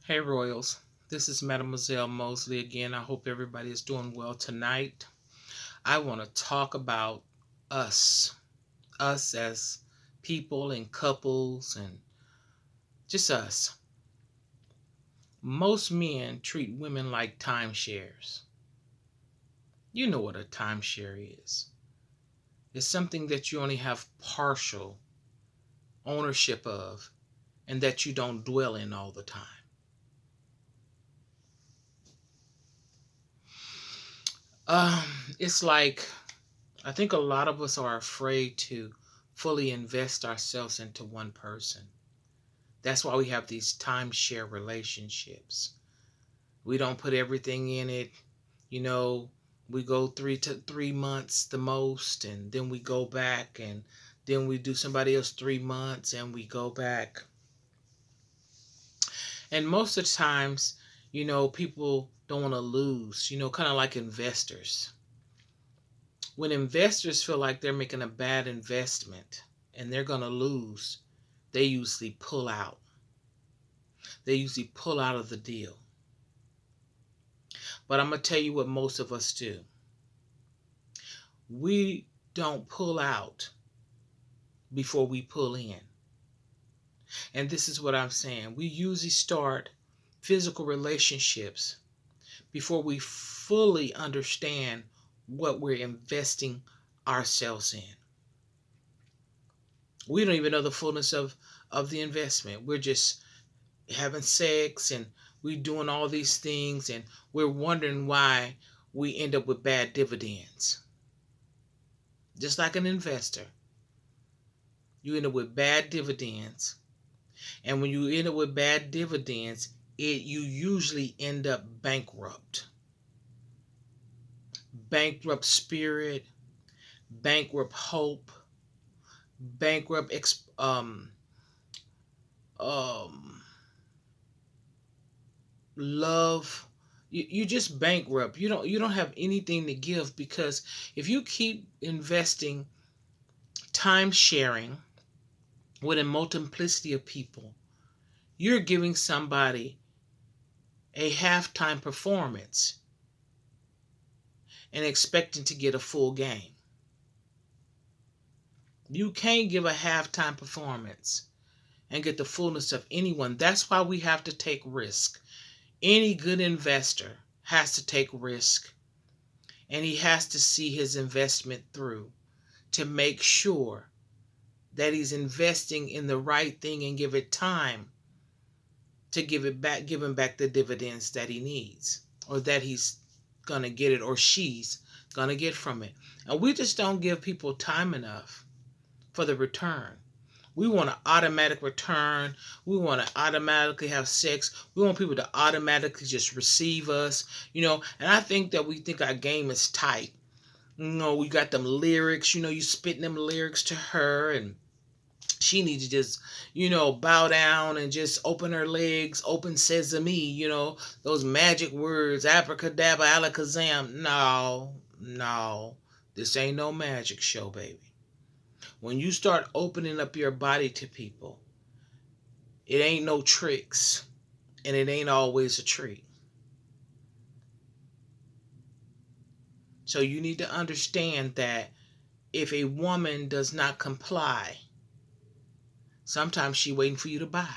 Hey Royals, this is Mademoiselle Mosley again. I hope everybody is doing well tonight. I want to talk about us, us as people and couples and just us. Most men treat women like timeshares. You know what a timeshare is. It's something that you only have partial ownership of and that you don't dwell in all the time. Um, it's like I think a lot of us are afraid to fully invest ourselves into one person. That's why we have these timeshare relationships. We don't put everything in it. You know, we go 3 months the most, and then we go back, and then we do somebody else 3 months, and we go back. And most of the times, people don't want to lose. Kind of like investors. When investors feel like they're making a bad investment and they're going to lose, they usually pull out. They usually pull out of the deal. But I'm going to tell you what most of us do. We don't pull out before we pull in. And this is what I'm saying. We usually start physical relationships before we fully understand what we're investing ourselves in. We don't even know the fullness of the investment. We're just having sex and we're doing all these things and we're wondering why we end up with bad dividends. Just like an investor, you end up with bad dividends. And when you end up with bad dividends, you usually end up bankrupt. Bankrupt spirit, bankrupt hope, bankrupt um love. You just bankrupt. You don't have anything to give, because if you keep investing time sharing with a multiplicity of people, you're giving somebody a halftime performance and expecting to get a full game. You can't give a halftime performance and get the fullness of anyone. That's why we have to take risk. Any good investor has to take risk, and he has to see his investment through to make sure that he's investing in the right thing and give it time to give him back the dividends that he needs, or that he's gonna get it, or she's gonna get from it. And we just don't give people time enough for the return. We want an automatic return. We want to automatically have sex. We want people to automatically just receive us, And I think that we think our game is tight. We got them lyrics, you spitting them lyrics to her, and she needs to just, bow down and just open her legs, open sesame, those magic words, abracadabra, alakazam. No, no, this ain't no magic show, baby. When you start opening up your body to people, it ain't no tricks, and it ain't always a treat. So you need to understand that if a woman does not comply, sometimes she waiting for you to buy.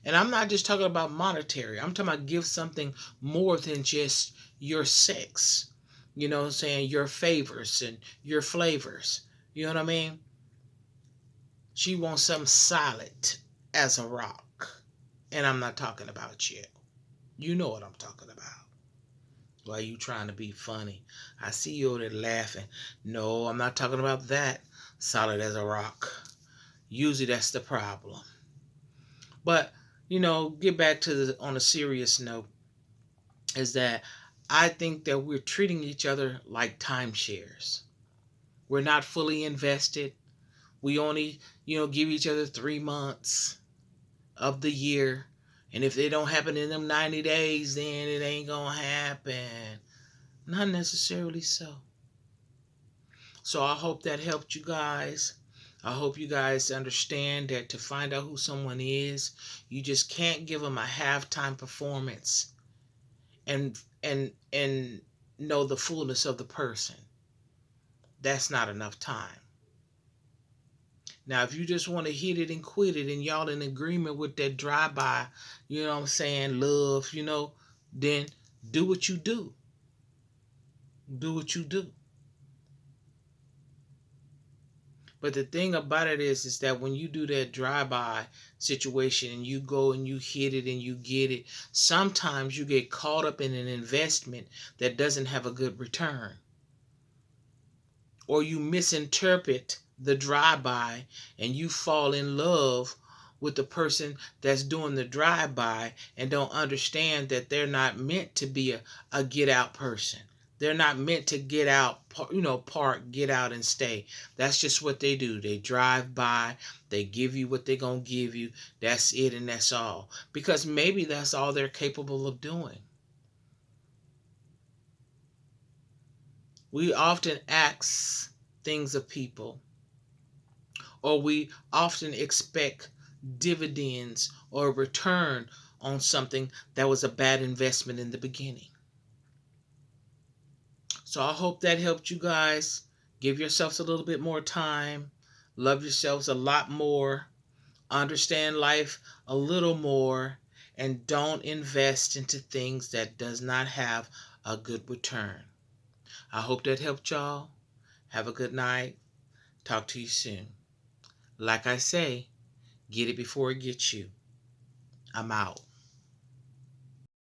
And I'm not just talking about monetary. I'm talking about give something more than just your sex. You know what I'm saying? Your favors and your flavors. You know what I mean? She wants something solid as a rock. And I'm not talking about you. You know what I'm talking about. Why you trying to be funny? I see you over there laughing. No, I'm not talking about that. Solid as a rock. Usually that's the problem. But, get back to on a serious note, is that I think that we're treating each other like timeshares. We're not fully invested. We only, give each other 3 months of the year. And if they don't happen in them 90 days, then it ain't going to happen. Not necessarily so. So I hope that helped you guys. I hope you guys understand that to find out who someone is, you just can't give them a halftime performance and know the fullness of the person. That's not enough time. Now, if you just want to hit it and quit it and y'all in agreement with that drive-by, you know what I'm saying, love, then do what you do. Do what you do. But the thing about it is that when you do that drive-by situation and you go and you hit it and you get it, sometimes you get caught up in an investment that doesn't have a good return. Or you misinterpret the drive-by and you fall in love with the person that's doing the drive-by and don't understand that they're not meant to be a get out person. They're not meant to get out, park, get out and stay. That's just what they do. They drive by, they give you what they're going to give you. That's it and that's all. Because maybe that's all they're capable of doing. We often ask things of people, or we often expect dividends or a return on something that was a bad investment in the beginning. So I hope that helped you guys. Give yourselves a little bit more time. Love yourselves a lot more. Understand life a little more. And don't invest into things that does not have a good return. I hope that helped y'all. Have a good night. Talk to you soon. Like I say, get it before it gets you. I'm out.